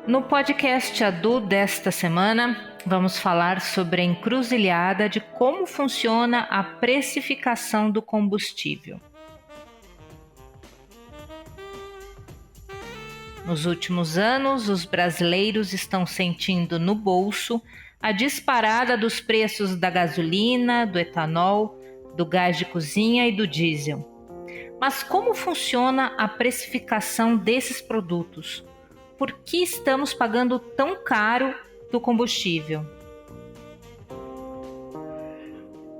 No podcast Adu desta semana, vamos falar sobre a encruzilhada de como funciona a precificação do combustível. Nos últimos anos, os brasileiros estão sentindo no bolso a disparada dos preços da gasolina, do etanol, do gás de cozinha e do diesel. Mas como funciona a precificação desses produtos? Por que estamos pagando tão caro do combustível?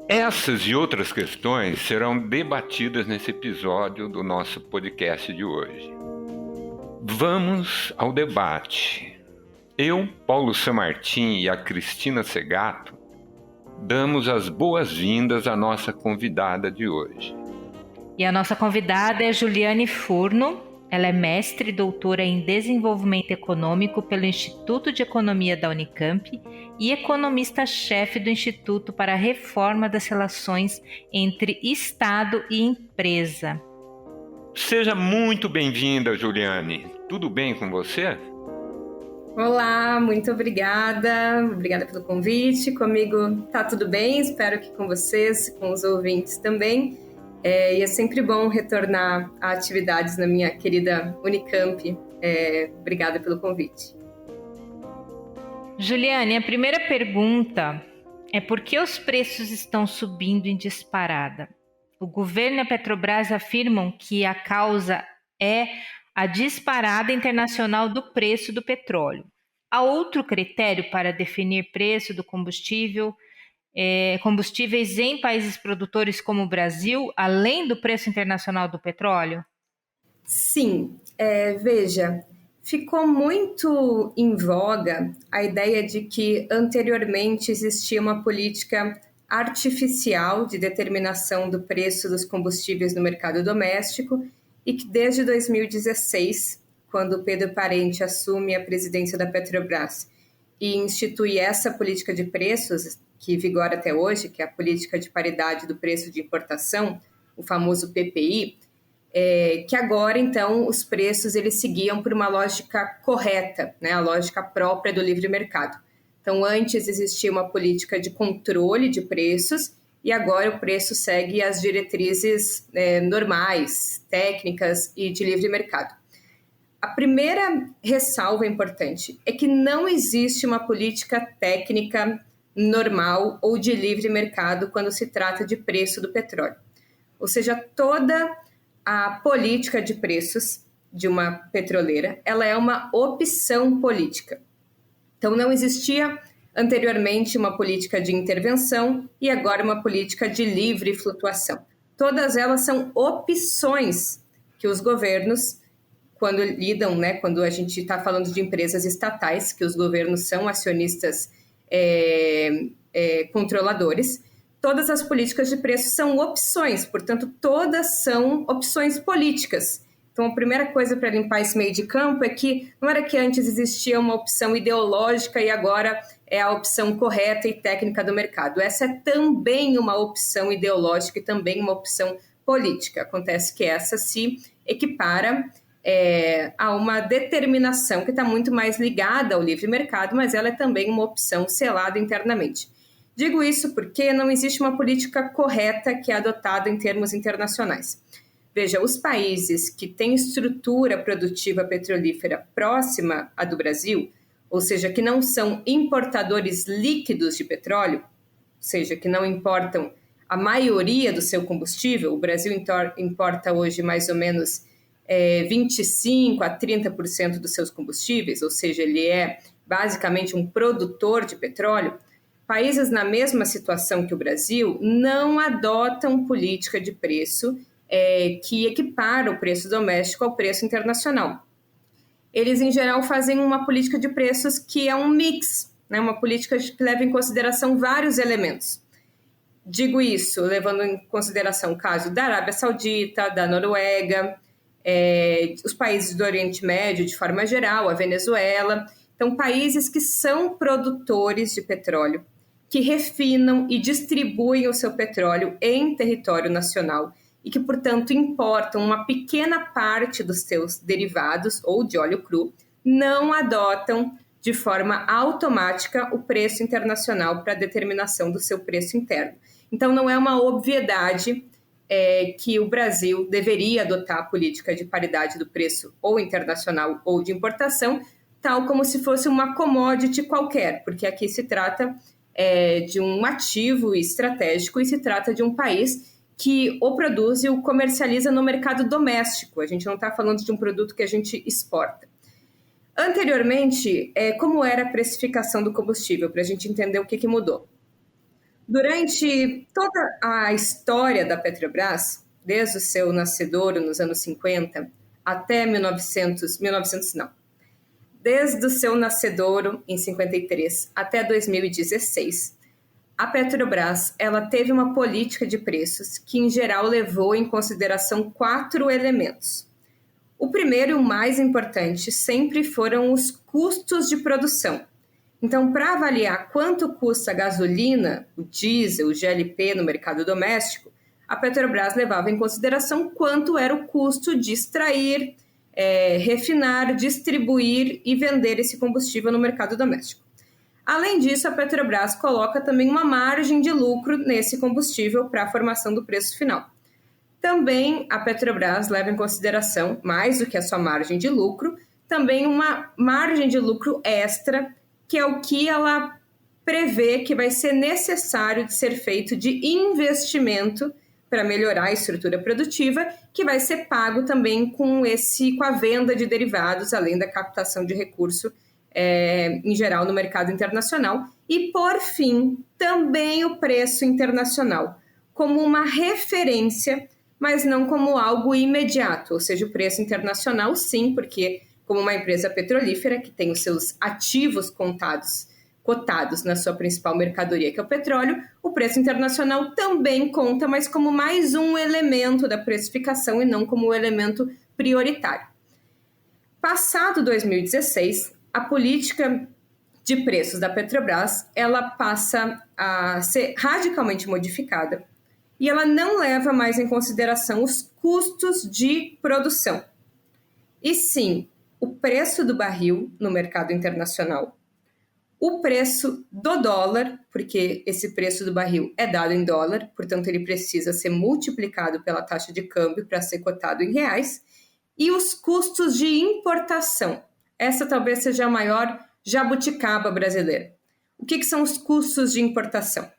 Essas e outras questões serão debatidas nesse episódio do nosso podcast de hoje. Vamos ao debate. Eu, Paulo Samartim e a Cristina Segato damos as boas-vindas à nossa convidada de hoje. E a nossa convidada é Juliane Furno. Ela é mestre e doutora em Desenvolvimento Econômico pelo Instituto de Economia da Unicamp e economista-chefe do Instituto para a Reforma das Relações entre Estado e Empresa. Seja muito bem-vinda, Juliane. Tudo bem com você? Olá, muito obrigada. Obrigada pelo convite. Comigo tá tudo bem, espero que com vocês, com os ouvintes também. E é sempre bom retornar a atividades na minha querida Unicamp. Obrigada pelo convite. Juliane, a primeira pergunta é por que os preços estão subindo em disparada? O governo e a Petrobras afirmam que a causa é a disparada internacional do preço do petróleo. Há outro critério para definir preço do combustíveis em países produtores como o Brasil, além do preço internacional do petróleo? Sim, veja, ficou muito em voga a ideia de que anteriormente existia uma política artificial de determinação do preço dos combustíveis no mercado doméstico e que desde 2016, quando Pedro Parente assume a presidência da Petrobras e institui essa política de preços, que vigora até hoje, que é a política de paridade do preço de importação, o famoso PPI, que agora, então, os preços eles seguiam por uma lógica correta, né, a lógica própria do livre mercado. Então, antes existia uma política de controle de preços e agora o preço segue as diretrizes normais, técnicas e de livre mercado. A primeira ressalva importante é que não existe uma política técnica normal ou de livre mercado quando se trata de preço do petróleo. Ou seja, toda a política de preços de uma petroleira, ela é uma opção política. Então, não existia anteriormente uma política de intervenção e agora uma política de livre flutuação. Todas elas são opções que os governos, quando lidam, né, quando a gente está falando de empresas estatais, que os governos são acionistas controladores, todas as políticas de preço são opções, portanto, todas são opções políticas. Então, a primeira coisa para limpar esse meio de campo é que não era que antes existia uma opção ideológica e agora é a opção correta e técnica do mercado. Essa é também uma opção ideológica e também uma opção política. Acontece que essa se equipara a uma determinação que está muito mais ligada ao livre mercado, mas ela é também uma opção selada internamente. Digo isso porque não existe uma política correta que é adotada em termos internacionais. Veja, os países que têm estrutura produtiva petrolífera próxima à do Brasil, ou seja, que não são importadores líquidos de petróleo, ou seja, que não importam a maioria do seu combustível, o Brasil importa hoje mais ou menos 25% a 30% dos seus combustíveis, ou seja, ele é basicamente um produtor de petróleo. Países na mesma situação que o Brasil não adotam política de preço que equipara o preço doméstico ao preço internacional. Eles, em geral, fazem uma política de preços que é um mix, né? Uma política que leva em consideração vários elementos. Digo isso levando em consideração o caso da Arábia Saudita, da Noruega, os países do Oriente Médio de forma geral, a Venezuela. Então, países que são produtores de petróleo, que refinam e distribuem o seu petróleo em território nacional e que, portanto, importam uma pequena parte dos seus derivados ou de óleo cru não adotam de forma automática o preço internacional para a determinação do seu preço interno. Então, não é uma obviedade que o Brasil deveria adotar a política de paridade do preço ou internacional ou de importação, tal como se fosse uma commodity qualquer, porque aqui se trata de um ativo estratégico e se trata de um país que o produz e o comercializa no mercado doméstico. A gente não está falando de um produto que a gente exporta. Anteriormente, como era a precificação do combustível, para a gente entender o que mudou? Durante toda a história da Petrobras, desde o seu nascedouro nos anos 50 até 1900 não. Desde o seu nascedouro em 53 até 2016, a Petrobras ela teve uma política de preços que, em geral, levou em consideração 4 elementos. O primeiro e o mais importante sempre foram os custos de produção. Então, para avaliar quanto custa a gasolina, o diesel, o GLP no mercado doméstico, a Petrobras levava em consideração quanto era o custo de extrair, refinar, distribuir e vender esse combustível no mercado doméstico. Além disso, a Petrobras coloca também uma margem de lucro nesse combustível para a formação do preço final. Também a Petrobras leva em consideração, mais do que a sua margem de lucro, também uma margem de lucro extra, que é o que ela prevê que vai ser necessário de ser feito de investimento para melhorar a estrutura produtiva, que vai ser pago também com a venda de derivados, além da captação de recurso em geral no mercado internacional. E, por fim, também o preço internacional, como uma referência, mas não como algo imediato. Ou seja, o preço internacional, sim, porque como uma empresa petrolífera que tem os seus ativos cotados na sua principal mercadoria, que é o petróleo, o preço internacional também conta, mas como mais um elemento da precificação e não como um elemento prioritário. Passado 2016, a política de preços da Petrobras, ela passa a ser radicalmente modificada e ela não leva mais em consideração os custos de produção. E sim, o preço do barril no mercado internacional, o preço do dólar, porque esse preço do barril é dado em dólar, portanto ele precisa ser multiplicado pela taxa de câmbio para ser cotado em reais, e os custos de importação. Essa talvez seja a maior jabuticaba brasileira. O que são os custos de importação?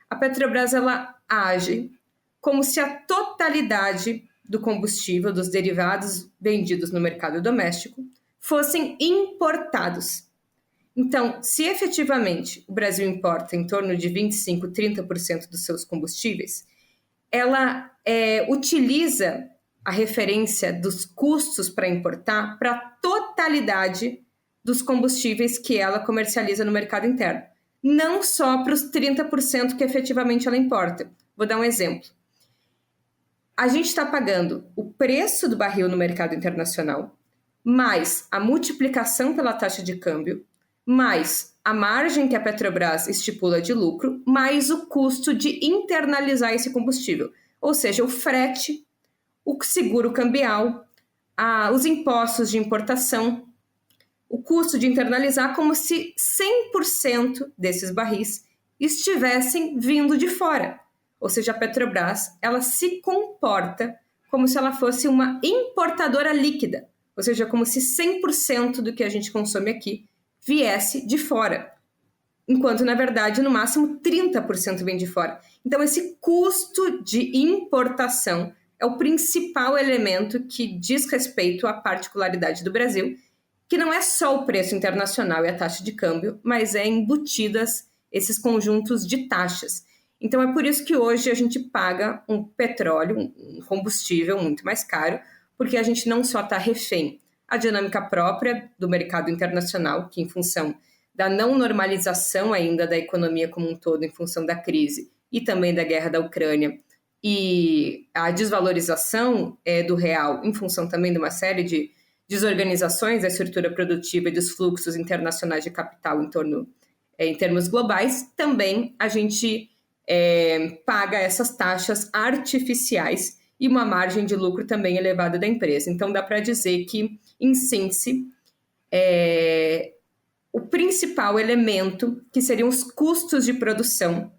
A Petrobras ela age como se a totalidade do combustível, dos derivados vendidos no mercado doméstico, fossem importados. Então, se efetivamente o Brasil importa em torno de 25%, 30% dos seus combustíveis, ela utiliza a referência dos custos para importar para a totalidade dos combustíveis que ela comercializa no mercado interno, não só para os 30% que efetivamente ela importa. Vou dar um exemplo. A gente está pagando o preço do barril no mercado internacional, mais a multiplicação pela taxa de câmbio, mais a margem que a Petrobras estipula de lucro, mais o custo de internalizar esse combustível, ou seja, o frete, o seguro cambial, os impostos de importação, o custo de internalizar, como se 100% desses barris estivessem vindo de fora. Ou seja, a Petrobras, ela se comporta como se ela fosse uma importadora líquida, ou seja, como se 100% do que a gente consome aqui viesse de fora, enquanto, na verdade, no máximo 30% vem de fora. Então, esse custo de importação é o principal elemento que diz respeito à particularidade do Brasil, que não é só o preço internacional e a taxa de câmbio, mas embutidas esses conjuntos de taxas. Então, é por isso que hoje a gente paga um petróleo, um combustível muito mais caro, porque a gente não só está refém à dinâmica própria do mercado internacional, que em função da não normalização ainda da economia como um todo, em função da crise e também da guerra da Ucrânia, e a desvalorização do real em função também de uma série de desorganizações da estrutura produtiva e dos fluxos internacionais de capital em termos globais, também a gente paga essas taxas artificiais e uma margem de lucro também elevada da empresa. Então, dá para dizer que, em síntese, o principal elemento, que seriam os custos de produção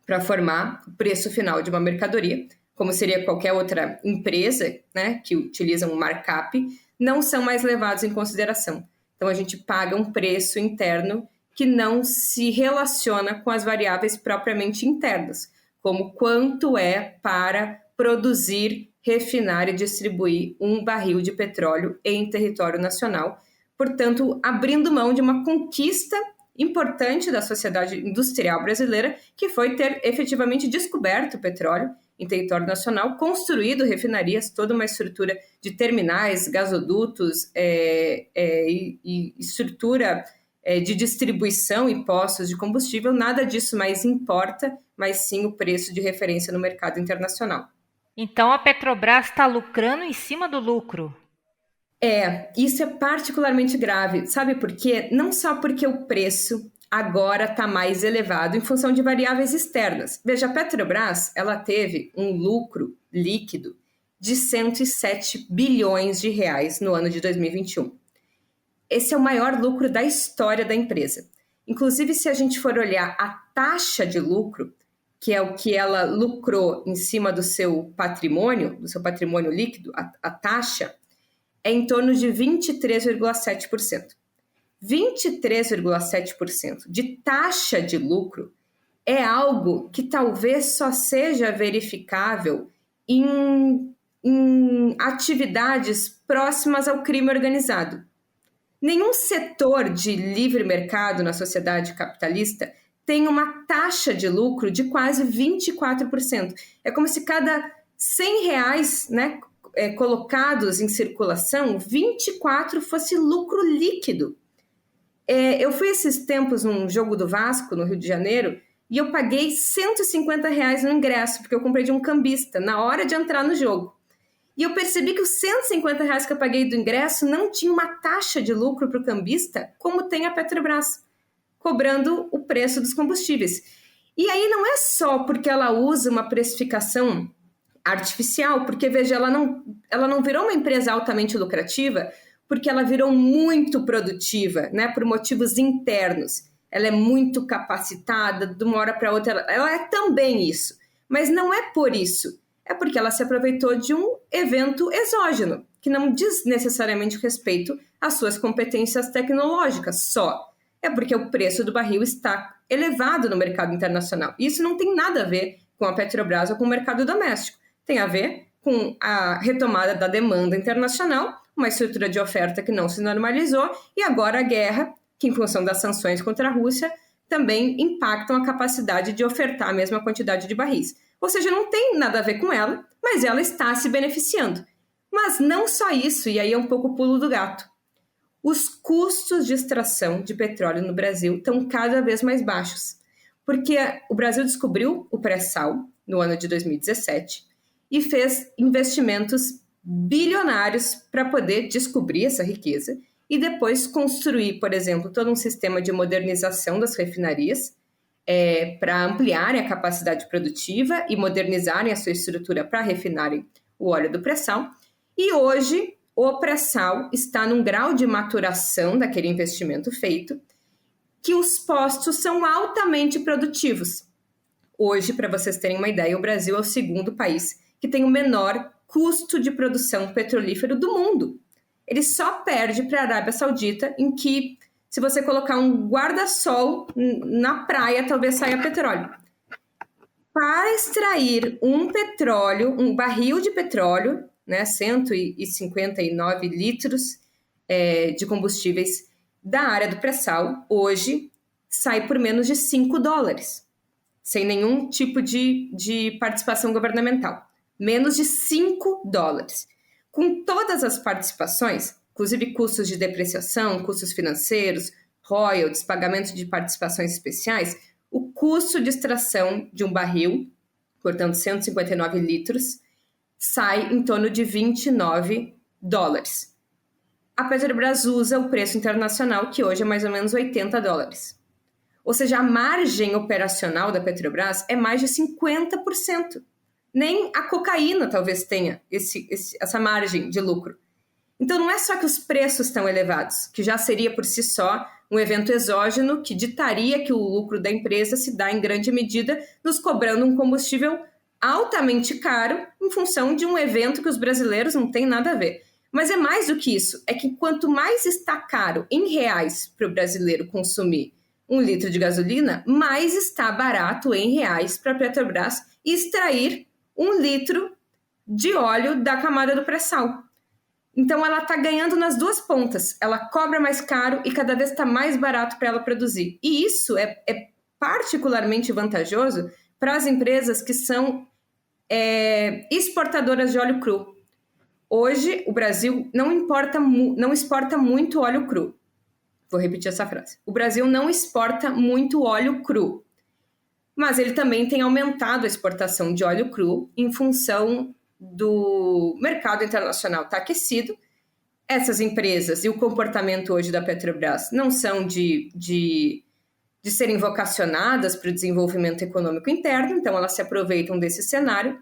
para formar o preço final de uma mercadoria, como seria qualquer outra empresa, né, que utiliza um markup, não são mais levados em consideração. Então, a gente paga um preço interno que não se relaciona com as variáveis propriamente internas, como quanto é para produzir, refinar e distribuir um barril de petróleo em território nacional, portanto, abrindo mão de uma conquista importante da sociedade industrial brasileira, que foi ter efetivamente descoberto o petróleo em território nacional, construído refinarias, toda uma estrutura de terminais, gasodutos e estrutura de distribuição e postos de combustível. Nada disso mais importa, mas sim o preço de referência no mercado internacional. Então a Petrobras está lucrando em cima do lucro. Isso é particularmente grave. Sabe por quê? Não só porque o preço agora está mais elevado em função de variáveis externas. Veja, a Petrobras, ela teve um lucro líquido de 107 bilhões de reais no ano de 2021. Esse é o maior lucro da história da empresa. Inclusive, se a gente for olhar a taxa de lucro, que é o que ela lucrou em cima do seu patrimônio líquido, a taxa, é em torno de 23,7%. 23,7% de taxa de lucro é algo que talvez só seja verificável em atividades próximas ao crime organizado. Nenhum setor de livre mercado na sociedade capitalista tem uma taxa de lucro de quase 24%. É como se cada 100 reais, né, colocados em circulação, 24 fosse lucro líquido. Eu fui esses tempos num jogo do Vasco, no Rio de Janeiro, e eu paguei 150 reais no ingresso, porque eu comprei de um cambista na hora de entrar no jogo. E eu percebi que os 150 reais que eu paguei do ingresso não tinha uma taxa de lucro para o cambista, como tem a Petrobras, cobrando o preço dos combustíveis. E aí não é só porque ela usa uma precificação artificial, porque, veja, ela não virou uma empresa altamente lucrativa porque ela virou muito produtiva, né, por motivos internos. Ela é muito capacitada, de uma hora para outra, ela é também isso. Mas não é por isso. É porque ela se aproveitou de um evento exógeno, que não diz necessariamente respeito às suas competências tecnológicas só. É porque o preço do barril está elevado no mercado internacional. Isso não tem nada a ver com a Petrobras ou com o mercado doméstico. Tem a ver com a retomada da demanda internacional, uma estrutura de oferta que não se normalizou, e agora a guerra, que em função das sanções contra a Rússia, também impactam a capacidade de ofertar a mesma quantidade de barris. Ou seja, não tem nada a ver com ela, mas ela está se beneficiando. Mas não só isso, e aí é um pouco o pulo do gato. Os custos de extração de petróleo no Brasil estão cada vez mais baixos, porque o Brasil descobriu o pré-sal no ano de 2017 e fez investimentos bilionários para poder descobrir essa riqueza e depois construir, por exemplo, todo um sistema de modernização das refinarias para ampliarem a capacidade produtiva e modernizarem a sua estrutura para refinarem o óleo do pré-sal. E hoje o pré-sal está num grau de maturação daquele investimento feito que os postos são altamente produtivos. Hoje, para vocês terem uma ideia, o Brasil é o segundo país que tem o menor custo de produção petrolífero do mundo. Ele só perde para a Arábia Saudita, em que, se você colocar um guarda-sol na praia, talvez saia petróleo. Para extrair um barril de petróleo, né, 159 litros de combustíveis da área do pré-sal, hoje sai por menos de $5, sem nenhum tipo de participação governamental. Menos de $5. Com todas as participações, inclusive custos de depreciação, custos financeiros, royalties, pagamento de participações especiais, o custo de extração de um barril, portanto 159 litros, sai em torno de $29. A Petrobras usa o preço internacional, que hoje é mais ou menos $80. Ou seja, a margem operacional da Petrobras é mais de 50%. Nem a cocaína talvez tenha essa margem de lucro. Então, não é só que os preços estão elevados, que já seria por si só um evento exógeno que ditaria que o lucro da empresa se dá em grande medida nos cobrando um combustível altamente caro em função de um evento que os brasileiros não têm nada a ver. Mas é mais do que isso, é que quanto mais está caro em reais para o brasileiro consumir 1 litro de gasolina, mais está barato em reais para a Petrobras extrair 1 litro de óleo da camada do pré-sal. Então ela está ganhando nas duas pontas, ela cobra mais caro e cada vez está mais barato para ela produzir. E isso é particularmente vantajoso para as empresas que são exportadoras de óleo cru. Hoje, o Brasil não exporta muito óleo cru. Vou repetir essa frase. O Brasil não exporta muito óleo cru, mas ele também tem aumentado a exportação de óleo cru em função do mercado internacional estar aquecido. Essas empresas e o comportamento hoje da Petrobras não são de serem vocacionadas para o desenvolvimento econômico interno, então elas se aproveitam desse cenário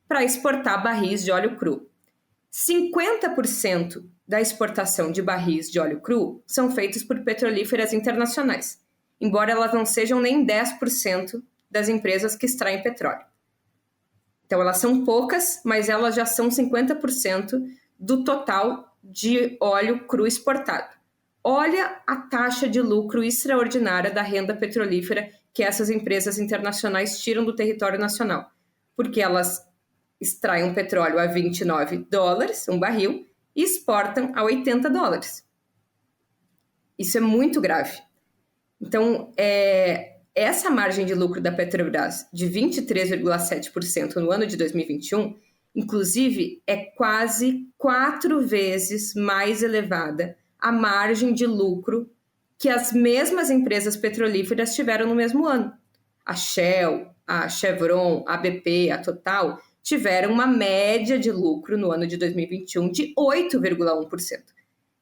para exportar barris de óleo cru. 50% da exportação de barris de óleo cru são feitos por petrolíferas internacionais, embora elas não sejam nem 10% das empresas que extraem petróleo. Então, elas são poucas, mas elas já são 50% do total de óleo cru exportado. Olha a taxa de lucro extraordinária da renda petrolífera que essas empresas internacionais tiram do território nacional, porque elas extraem um petróleo a $29 um barril e exportam a $80. Isso é muito grave. Então, essa margem de lucro da Petrobras de 23,7% no ano de 2021, inclusive, é quase 4 vezes mais elevada a margem de lucro que as mesmas empresas petrolíferas tiveram no mesmo ano. A Shell, a Chevron, a BP, a Total tiveram uma média de lucro no ano de 2021 de 8,1%.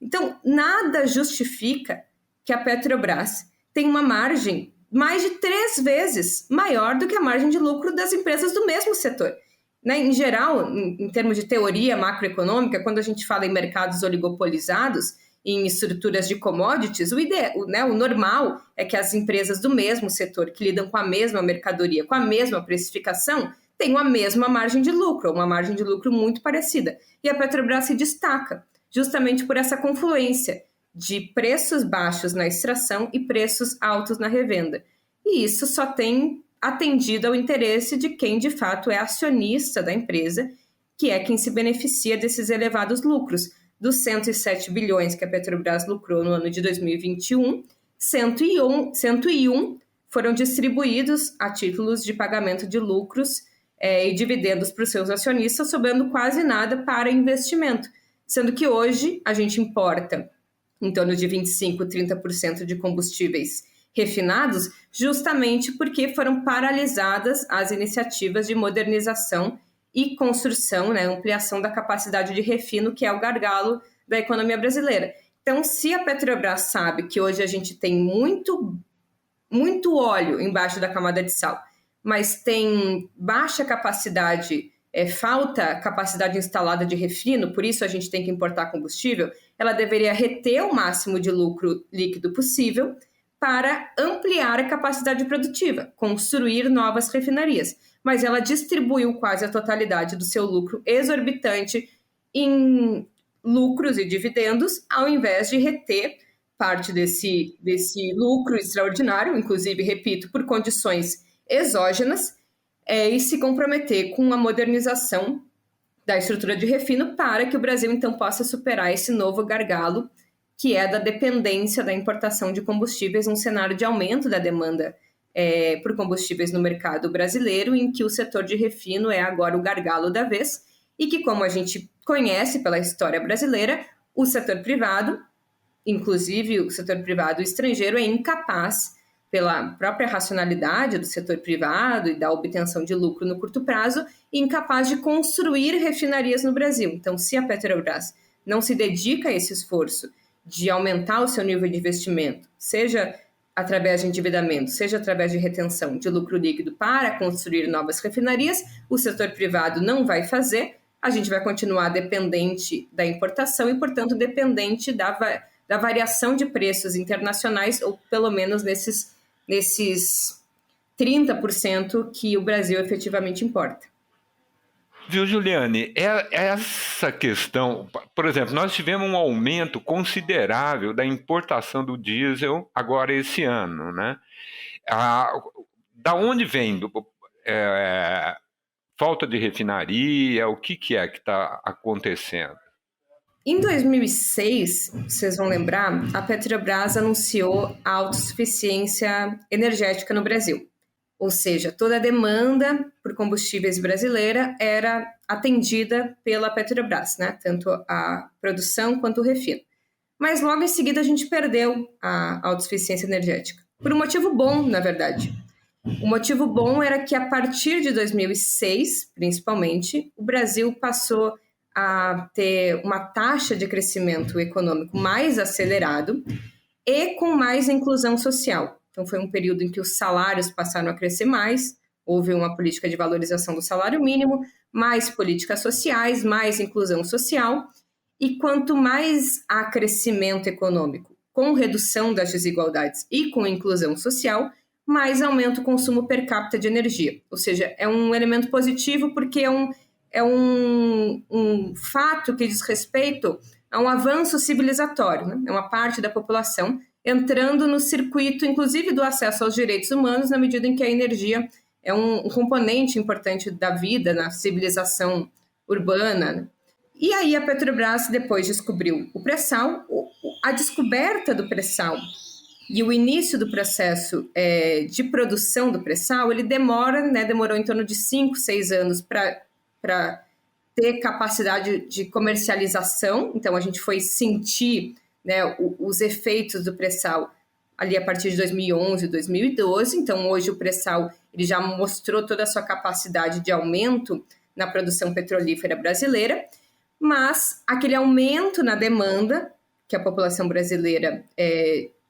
Então, nada justifica que a Petrobras tenha uma margem mais de 3 vezes maior do que a margem de lucro das empresas do mesmo setor. Em geral, em termos de teoria macroeconômica, quando a gente fala em mercados oligopolizados, em estruturas de commodities, o normal é que as empresas do mesmo setor, que lidam com a mesma mercadoria, com a mesma precificação, tenham a mesma margem de lucro, uma margem de lucro muito parecida. E a Petrobras se destaca justamente por essa confluência de preços baixos na extração e preços altos na revenda. E isso só tem atendido ao interesse de quem, de fato, é acionista da empresa, que é quem se beneficia desses elevados lucros. Dos 107 bilhões que a Petrobras lucrou no ano de 2021, 101 foram distribuídos a títulos de pagamento de lucros e dividendos para os seus acionistas, sobrando quase nada para investimento, sendo que hoje a gente importa em torno de 25%, 30% de combustíveis refinados, justamente porque foram paralisadas as iniciativas de modernização e construção, ampliação da capacidade de refino, que é o gargalo da economia brasileira. Então, se a Petrobras sabe que hoje a gente tem muito óleo embaixo da camada de sal, mas tem baixa capacidade, falta capacidade instalada de refino, por isso a gente tem que importar combustível, ela deveria reter o máximo de lucro líquido possível para ampliar a capacidade produtiva, construir novas refinarias. Mas ela distribuiu quase a totalidade do seu lucro exorbitante em lucros e dividendos, ao invés de reter parte desse lucro extraordinário, inclusive, repito, por condições exógenas, e se comprometer com a modernização da estrutura de refino para que o Brasil, então, possa superar esse novo gargalo, que é da dependência da importação de combustíveis, um cenário de aumento da demanda por combustíveis no mercado brasileiro, em que o setor de refino é agora o gargalo da vez, e que, como a gente conhece pela história brasileira, o setor privado, inclusive o setor privado estrangeiro, é incapaz, pela própria racionalidade do setor privado e da obtenção de lucro no curto prazo, incapaz de construir refinarias no Brasil. Então, se a Petrobras não se dedica a esse esforço de aumentar o seu nível de investimento, seja através de endividamento, seja através de retenção de lucro líquido para construir novas refinarias, o setor privado não vai fazer, a gente vai continuar dependente da importação e, portanto, dependente da variação de preços internacionais, ou pelo menos nesses 30% que o Brasil efetivamente importa. Viu, Juliane, essa questão, por exemplo, nós tivemos um aumento considerável da importação do diesel agora esse ano, né? Da onde vem? Falta de refinaria? O que é que está acontecendo? Em 2006, vocês vão lembrar, a Petrobras anunciou a autossuficiência energética no Brasil. Ou seja, toda a demanda por combustíveis brasileira era atendida pela Petrobras, né? Tanto a produção quanto o refino. Mas logo em seguida a gente perdeu a autossuficiência energética. Por um motivo bom, na verdade. O motivo bom era que a partir de 2006, principalmente, o Brasil passou a ter uma taxa de crescimento econômico mais acelerado e com mais inclusão social. Então, foi um período em que os salários passaram a crescer mais, houve uma política de valorização do salário mínimo, mais políticas sociais, mais inclusão social, e quanto mais há crescimento econômico, com redução das desigualdades e com inclusão social, mais aumenta o consumo per capita de energia. Ou seja, é um elemento positivo porque é um fato que diz respeito a um avanço civilizatório, né? É uma parte da população entrando no circuito, inclusive, do acesso aos direitos humanos, na medida em que a energia é um componente importante da vida na civilização urbana, né? E aí a Petrobras depois descobriu o pré-sal. A descoberta do pré-sal e o início do processo de produção do pré-sal, ele demorou em torno de 5, 6 anos para ter capacidade de comercialização. Então, a gente foi sentir, né, os efeitos do pré-sal ali a partir de 2011, 2012. Então, hoje o pré-sal ele já mostrou toda a sua capacidade de aumento na produção petrolífera brasileira, mas aquele aumento na demanda que a população brasileira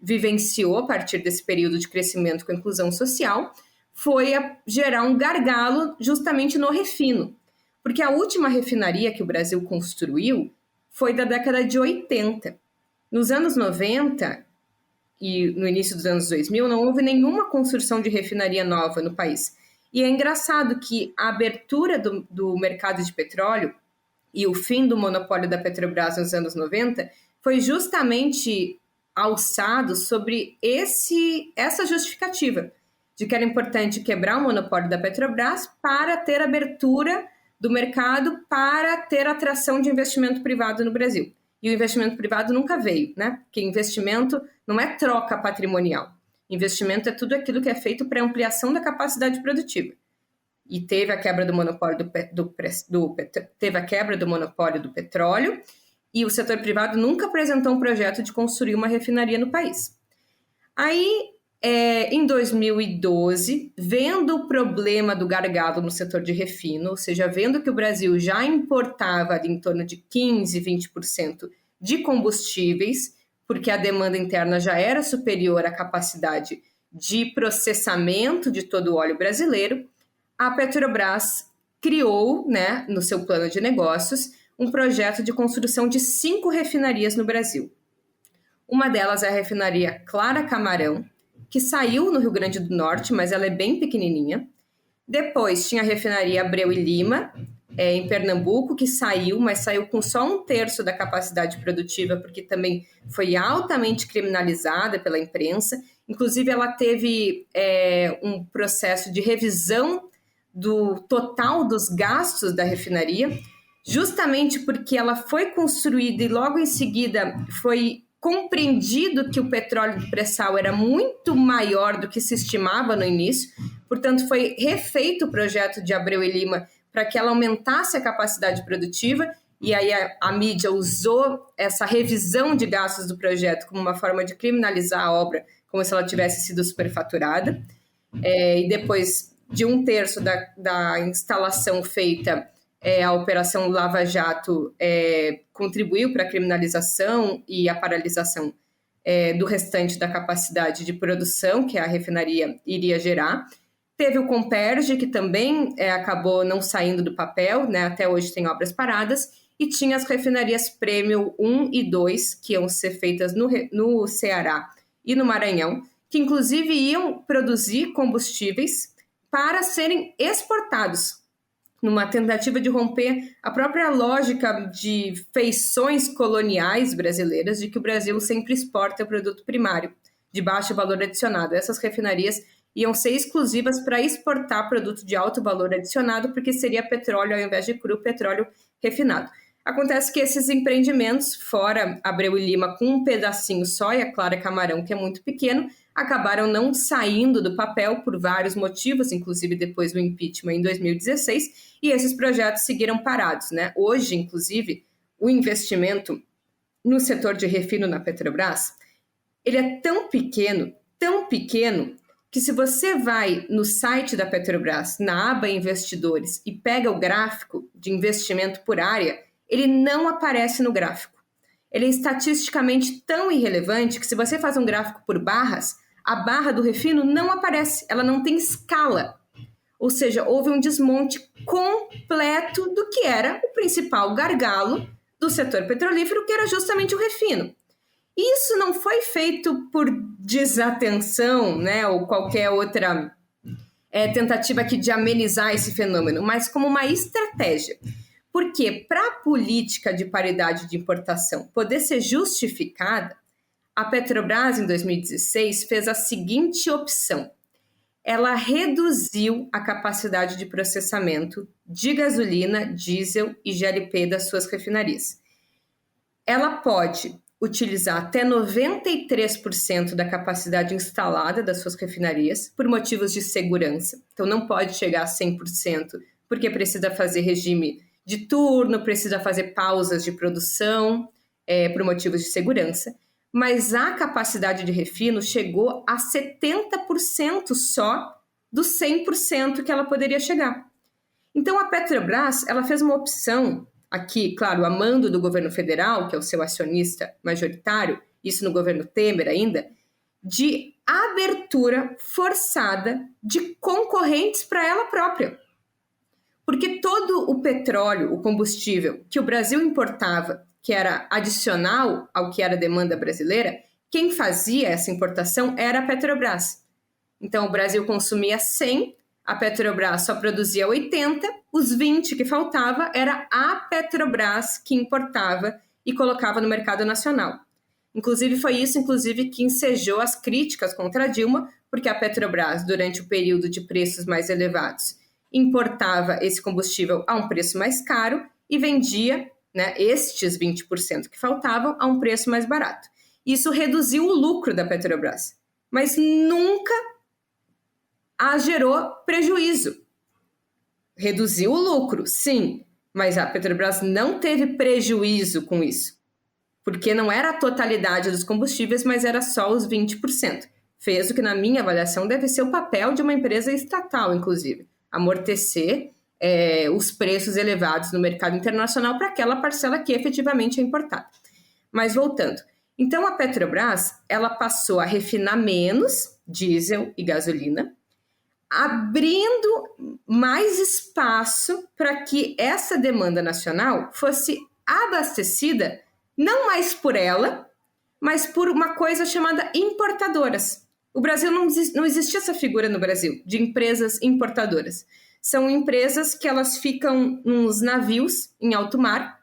vivenciou a partir desse período de crescimento com inclusão social foi gerar um gargalo justamente no refino. Porque a última refinaria que o Brasil construiu foi da década de 80. Nos anos 90 e no início dos anos 2000, não houve nenhuma construção de refinaria nova no país. E é engraçado que a abertura do mercado de petróleo e o fim do monopólio da Petrobras nos anos 90 foi justamente alçado sobre essa justificativa de que era importante quebrar o monopólio da Petrobras para ter abertura do mercado, para ter atração de investimento privado no Brasil. E o investimento privado nunca veio, né? Porque investimento não é troca patrimonial. Investimento é tudo aquilo que é feito para ampliação da capacidade produtiva. E teve a quebra do monopólio teve a quebra do monopólio do petróleo, e o setor privado nunca apresentou um projeto de construir uma refinaria no país. Aí, em 2012, vendo o problema do gargalo no setor de refino, ou seja, vendo que o Brasil já importava ali em torno de 15%, 20% de combustíveis, porque a demanda interna já era superior à capacidade de processamento de todo o óleo brasileiro, a Petrobras criou, né, no seu plano de negócios, um projeto de construção de 5 refinarias no Brasil. Uma delas é a refinaria Clara Camarão, que saiu no Rio Grande do Norte, mas ela é bem pequenininha. Depois tinha a refinaria Abreu e Lima, em Pernambuco, que saiu, mas saiu com só 1/3 da capacidade produtiva, porque também foi altamente criminalizada pela imprensa. Inclusive, ela teve um processo de revisão do total dos gastos da refinaria, justamente porque ela foi construída e logo em seguida foi compreendido que o petróleo do pré-sal era muito maior do que se estimava no início, portanto foi refeito o projeto de Abreu e Lima para que ela aumentasse a capacidade produtiva, e aí a mídia usou essa revisão de gastos do projeto como uma forma de criminalizar a obra, como se ela tivesse sido superfaturada, e depois de 1/3 da instalação feita, a Operação Lava Jato contribuiu para a criminalização e a paralisação do restante da capacidade de produção que a refinaria iria gerar. Teve o Comperj, que também acabou não saindo do papel, né? Até hoje tem obras paradas. E tinha as refinarias Premium 1 e 2, que iam ser feitas no Ceará e no Maranhão, que inclusive iam produzir combustíveis para serem exportados, numa tentativa de romper a própria lógica de feições coloniais brasileiras, de que o Brasil sempre exporta produto primário, de baixo valor adicionado. Essas refinarias iam ser exclusivas para exportar produto de alto valor adicionado, porque seria petróleo ao invés de cru, petróleo refinado. Acontece que esses empreendimentos, fora Abreu e Lima, com um pedacinho só, e a Clara Camarão, que é muito pequeno, acabaram não saindo do papel por vários motivos, inclusive depois do impeachment em 2016, e esses projetos seguiram parados, né? Hoje, inclusive, o investimento no setor de refino na Petrobras, ele é tão pequeno, que se você vai no site da Petrobras, na aba Investidores, e pega o gráfico de investimento por área, ele não aparece no gráfico. Ele é estatisticamente tão irrelevante que se você faz um gráfico por barras, a barra do refino não aparece, ela não tem escala. Ou seja, houve um desmonte completo do que era o principal gargalo do setor petrolífero, que era justamente o refino. Isso não foi feito por desatenção, né, ou qualquer outra tentativa aqui de amenizar esse fenômeno, mas como uma estratégia. Porque para a política de paridade de importação poder ser justificada, a Petrobras, em 2016, fez a seguinte opção. Ela reduziu a capacidade de processamento de gasolina, diesel e GLP das suas refinarias. Ela pode utilizar até 93% da capacidade instalada das suas refinarias por motivos de segurança. Então, não pode chegar a 100%, porque precisa fazer regime de turno, precisa fazer pausas de produção por motivos de segurança, mas a capacidade de refino chegou a 70% só dos 100% que ela poderia chegar. Então a Petrobras ela fez uma opção aqui, claro, a mando do governo federal, que é o seu acionista majoritário, isso no governo Temer ainda, de abertura forçada de concorrentes para ela própria. Porque todo o petróleo, o combustível que o Brasil importava, que era adicional ao que era a demanda brasileira, quem fazia essa importação era a Petrobras. Então, o Brasil consumia 100, a Petrobras só produzia 80, os 20 que faltava era a Petrobras que importava e colocava no mercado nacional. Inclusive, foi isso que ensejou as críticas contra a Dilma, porque a Petrobras, durante o período de preços mais elevados, importava esse combustível a um preço mais caro e vendia, né, estes 20% que faltavam a um preço mais barato. Isso reduziu o lucro da Petrobras, mas nunca a gerou prejuízo. Reduziu o lucro, sim, mas a Petrobras não teve prejuízo com isso, porque não era a totalidade dos combustíveis, mas era só os 20%. Fez o que, na minha avaliação, deve ser o papel de uma empresa estatal, inclusive, amortecer os preços elevados no mercado internacional para aquela parcela que efetivamente é importada. Mas voltando, então a Petrobras ela passou a refinar menos diesel e gasolina, abrindo mais espaço para que essa demanda nacional fosse abastecida não mais por ela, mas por uma coisa chamada importadoras. O Brasil não existia essa figura no Brasil de empresas importadoras. São empresas que elas ficam nos navios em alto mar,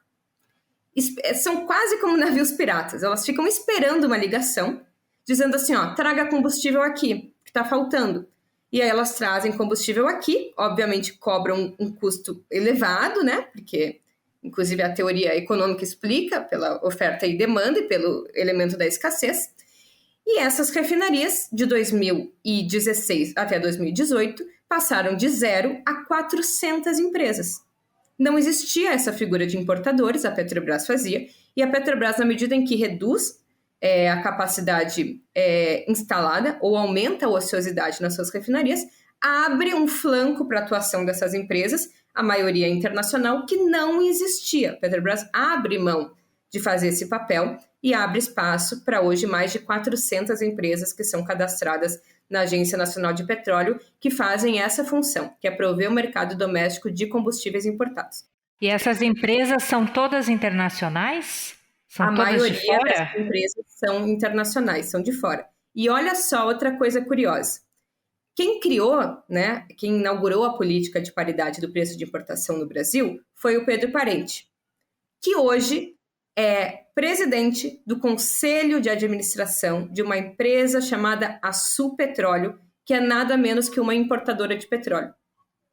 são quase como navios piratas, elas ficam esperando uma ligação, dizendo assim, ó, traga combustível aqui, que está faltando. E aí elas trazem combustível aqui, obviamente cobram um custo elevado, né? Porque, inclusive, a teoria econômica explica pela oferta e demanda e pelo elemento da escassez. E essas refinarias, de 2016 até 2018, passaram de 0 a 400 empresas. Não existia essa figura de importadores, a Petrobras fazia, e a Petrobras, na medida em que reduz a capacidade instalada ou aumenta a ociosidade nas suas refinarias, abre um flanco para a atuação dessas empresas, a maioria internacional, que não existia. A Petrobras abre mão de fazer esse papel e abre espaço para hoje mais de 400 empresas que são cadastradas na Agência Nacional de Petróleo, que fazem essa função, que é prover o mercado doméstico de combustíveis importados. E essas empresas são todas internacionais? São A todas de maioria fora? dessas empresas são internacionais, são de fora. E olha só outra coisa curiosa. Quem criou, quem inaugurou a política de paridade do preço de importação no Brasil foi o Pedro Parente, que hoje é presidente do conselho de administração de uma empresa chamada Açu Petróleo, que é nada menos que uma importadora de petróleo,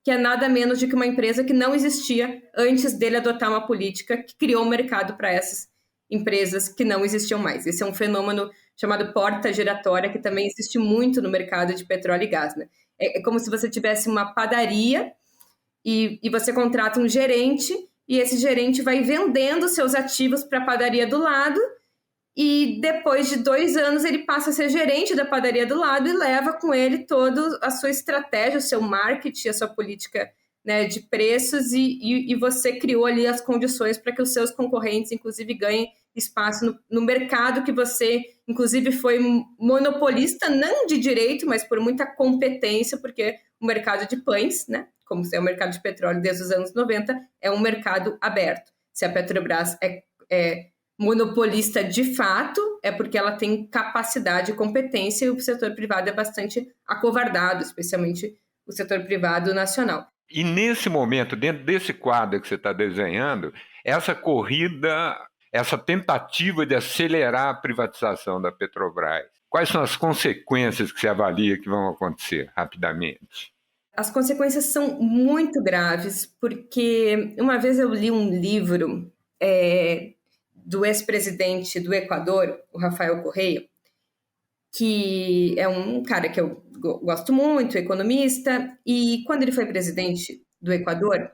que é nada menos do que uma empresa que não existia antes dele adotar uma política que criou um mercado para essas empresas que não existiam mais. Esse é um fenômeno chamado porta giratória, que também existe muito no mercado de petróleo e gás. É como se você tivesse uma padaria e você contrata um gerente, e esse gerente vai vendendo seus ativos para a padaria do lado, e depois de 2 anos ele passa a ser gerente da padaria do lado e leva com ele toda a sua estratégia, o seu marketing, a sua política de preços, e você criou ali as condições para que os seus concorrentes, inclusive, ganhem espaço no mercado que você, inclusive, foi monopolista, não de direito, mas por muita competência, porque o mercado de pães, como é o mercado de petróleo desde os anos 90, é um mercado aberto. Se a Petrobras é monopolista de fato, é porque ela tem capacidade e competência, e o setor privado é bastante acovardado, especialmente o setor privado nacional. E nesse momento, dentro desse quadro que você está desenhando, essa corrida, essa tentativa de acelerar a privatização da Petrobras, quais são as consequências que você avalia que vão acontecer rapidamente? As consequências são muito graves, porque uma vez eu li um livro do ex-presidente do Equador, o Rafael Correa, que é um cara que eu gosto muito, economista, e quando ele foi presidente do Equador,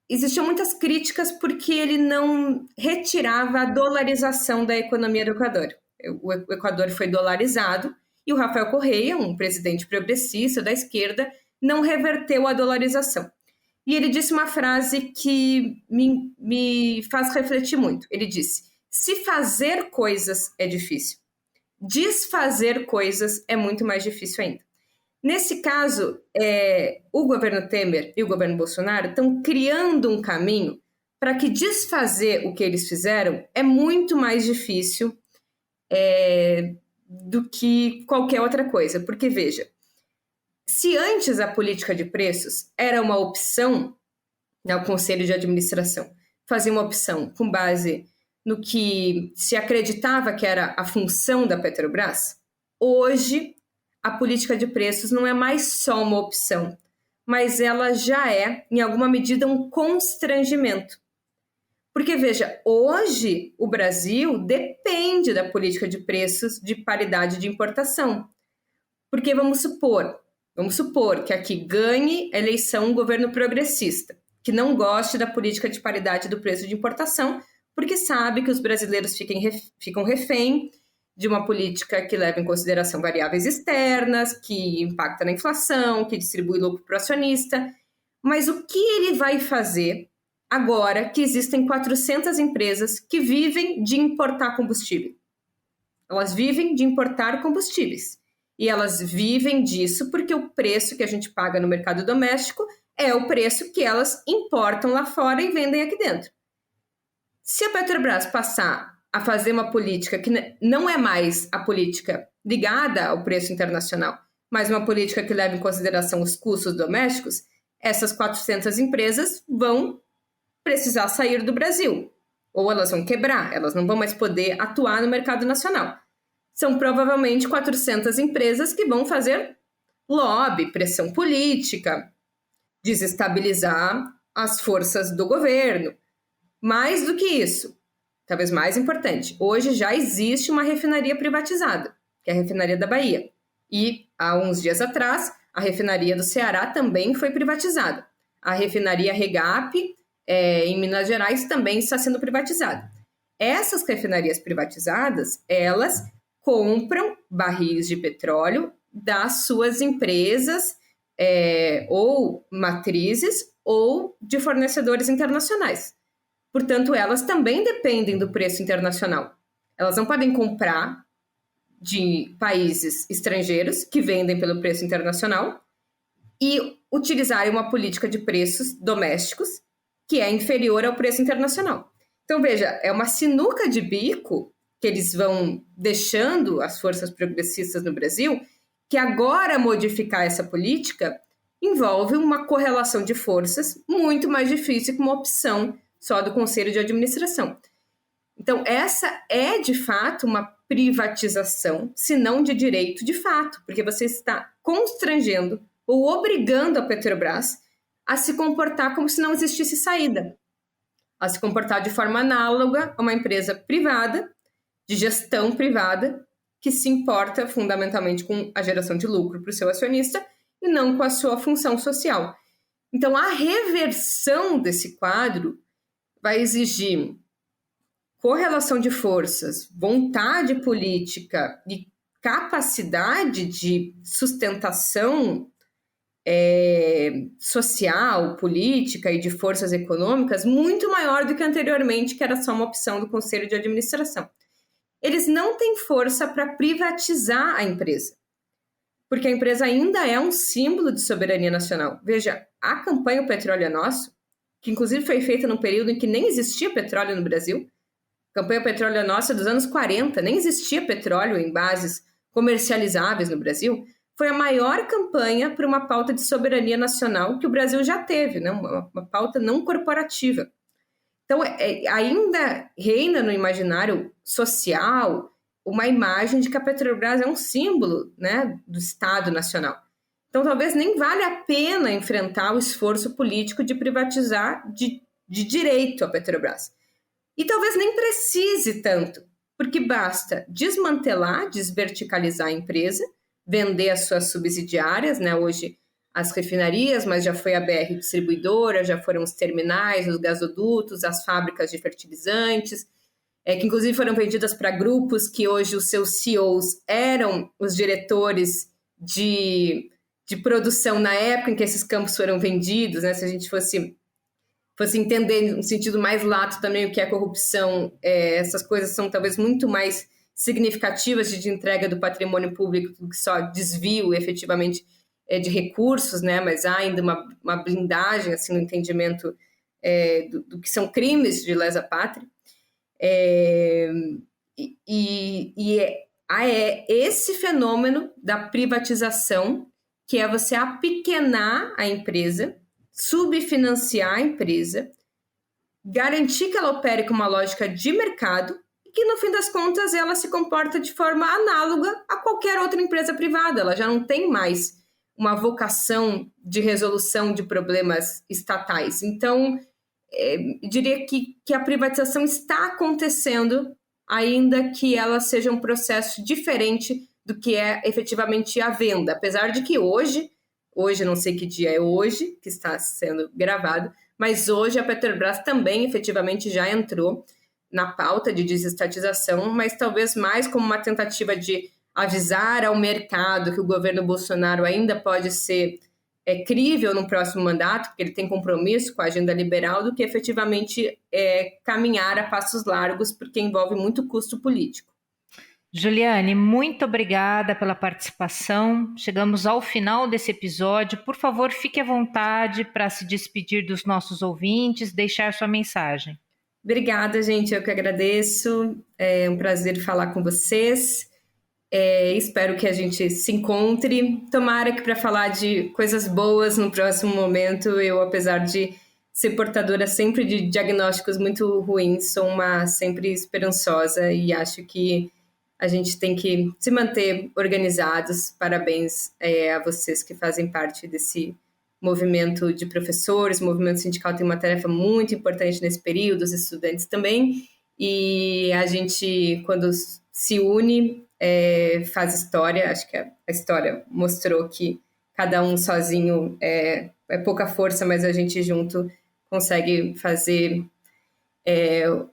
existiam muitas críticas porque ele não retirava a dolarização da economia do Equador. O Equador foi dolarizado e o Rafael Correa, um presidente progressista da esquerda, não reverteu a dolarização. E ele disse uma frase que me faz refletir muito. Ele disse: se fazer coisas é difícil, desfazer coisas é muito mais difícil ainda. Nesse caso, o governo Temer e o governo Bolsonaro estão criando um caminho para que desfazer o que eles fizeram é muito mais difícil do que qualquer outra coisa. Porque, veja, se antes a política de preços era uma opção, o Conselho de Administração fazia uma opção com base no que se acreditava que era a função da Petrobras, hoje a política de preços não é mais só uma opção, mas ela já é, em alguma medida, um constrangimento. Porque, veja, hoje o Brasil depende da política de preços de paridade de importação. Porque vamos supor que aqui ganhe a eleição um governo progressista, que não goste da política de paridade do preço de importação, porque sabe que os brasileiros ficam refém de uma política que leva em consideração variáveis externas, que impacta na inflação, que distribui lucro para o acionista. Mas o que ele vai fazer agora que existem 400 empresas que vivem de importar combustível? Elas vivem de importar combustíveis. E elas vivem disso porque o preço que a gente paga no mercado doméstico é o preço que elas importam lá fora e vendem aqui dentro. Se a Petrobras passar a fazer uma política que não é mais a política ligada ao preço internacional, mas uma política que leva em consideração os custos domésticos, essas 400 empresas vão precisar sair do Brasil. Ou elas vão quebrar, elas não vão mais poder atuar no mercado nacional. São provavelmente 400 empresas que vão fazer lobby, pressão política, desestabilizar as forças do governo. Mais do que isso, talvez mais importante, hoje já existe uma refinaria privatizada, que é a refinaria da Bahia. E há uns dias atrás, a refinaria do Ceará também foi privatizada. A refinaria Regap, em Minas Gerais, também está sendo privatizada. Essas refinarias privatizadas, elas compram barris de petróleo das suas empresas ou matrizes ou de fornecedores internacionais. Portanto, elas também dependem do preço internacional. Elas não podem comprar de países estrangeiros que vendem pelo preço internacional e utilizarem uma política de preços domésticos que é inferior ao preço internacional. Então, veja, é uma sinuca de bico que eles vão deixando as forças progressistas no Brasil, que agora modificar essa política envolve uma correlação de forças muito mais difícil que uma opção só do Conselho de Administração. Então, essa é, de fato, uma privatização, se não de direito de fato, porque você está constrangendo ou obrigando a Petrobras a se comportar como se não existisse saída, a se comportar de forma análoga a uma empresa privada, de gestão privada, que se importa fundamentalmente com a geração de lucro para o seu acionista e não com a sua função social. Então, a reversão desse quadro vai exigir correlação de forças, vontade política e capacidade de sustentação social, política e de forças econômicas muito maior do que anteriormente, que era só uma opção do Conselho de Administração. Eles não têm força para privatizar a empresa, porque a empresa ainda é um símbolo de soberania nacional. Veja, a campanha O Petróleo é Nosso, que inclusive foi feita num período em que nem existia petróleo no Brasil, a campanha O Petróleo é Nosso é dos anos 40, nem existia petróleo em bases comercializáveis no Brasil, foi a maior campanha para uma pauta de soberania nacional que o Brasil já teve, né? Uma pauta não corporativa. Então, ainda reina no imaginário social uma imagem de que a Petrobras é um símbolo, né, do Estado Nacional. Então, talvez nem vale a pena enfrentar o esforço político de privatizar de direito a Petrobras. E talvez nem precise tanto, porque basta desmantelar, desverticalizar a empresa, vender as suas subsidiárias, né? Hoje as refinarias, mas já foi a BR distribuidora, já foram os terminais, os gasodutos, as fábricas de fertilizantes, que inclusive foram vendidas para grupos que hoje os seus CEOs eram os diretores de produção na época em que esses campos foram vendidos, né? Se a gente fosse entender no sentido mais lato também o que é corrupção, essas coisas são talvez muito mais significativas de entrega do patrimônio público do que só desvio efetivamente de recursos, né? Mas há ainda uma blindagem assim, no entendimento do que são crimes de lesa pátria. Esse fenômeno da privatização, que é você apequenar a empresa, subfinanciar a empresa, garantir que ela opere com uma lógica de mercado e que, no fim das contas, ela se comporta de forma análoga a qualquer outra empresa privada. Ela já não tem mais uma vocação de resolução de problemas estatais. Então, eu diria que a privatização está acontecendo, ainda que ela seja um processo diferente do que é efetivamente a venda. Apesar de que hoje, não sei que dia é hoje, que está sendo gravado, mas hoje a Petrobras também efetivamente já entrou na pauta de desestatização, mas talvez mais como uma tentativa de avisar ao mercado que o governo Bolsonaro ainda pode ser crível no próximo mandato, porque ele tem compromisso com a agenda liberal, do que efetivamente caminhar a passos largos, porque envolve muito custo político. Juliane, muito obrigada pela participação. Chegamos ao final desse episódio. Por favor, fique à vontade para se despedir dos nossos ouvintes, deixar sua mensagem. Obrigada, gente. Eu que agradeço. É um prazer falar com vocês. Espero que a gente se encontre. Tomara que para falar de coisas boas no próximo momento, eu, apesar de ser portadora sempre de diagnósticos muito ruins, sou uma sempre esperançosa e acho que a gente tem que se manter organizados. Parabéns a vocês que fazem parte desse movimento de professores. O movimento sindical tem uma tarefa muito importante nesse período, os estudantes também. E a gente, quando se une, faz história. Acho que a história mostrou que cada um sozinho é pouca força, mas a gente junto consegue fazer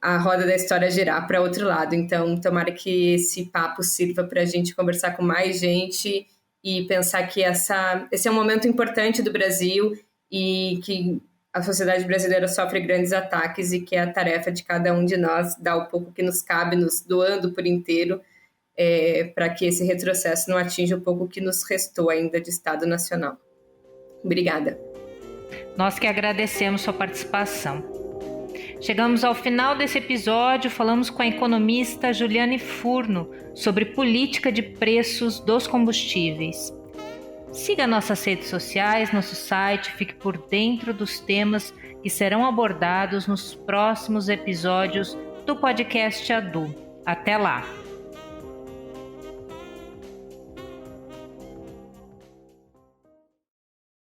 a roda da história girar para outro lado. Então, tomara que esse papo sirva para a gente conversar com mais gente e pensar que esse é um momento importante do Brasil e que a sociedade brasileira sofre grandes ataques e que é a tarefa de cada um de nós dar o pouco que nos cabe, nos doando por inteiro, para que esse retrocesso não atinja o pouco que nos restou ainda de Estado Nacional. Obrigada. Nós que agradecemos sua participação. Chegamos ao final desse episódio, falamos com a economista Juliane Furno sobre política de preços dos combustíveis. Siga nossas redes sociais, nosso site, fique por dentro dos temas que serão abordados nos próximos episódios do podcast ADU. Até lá!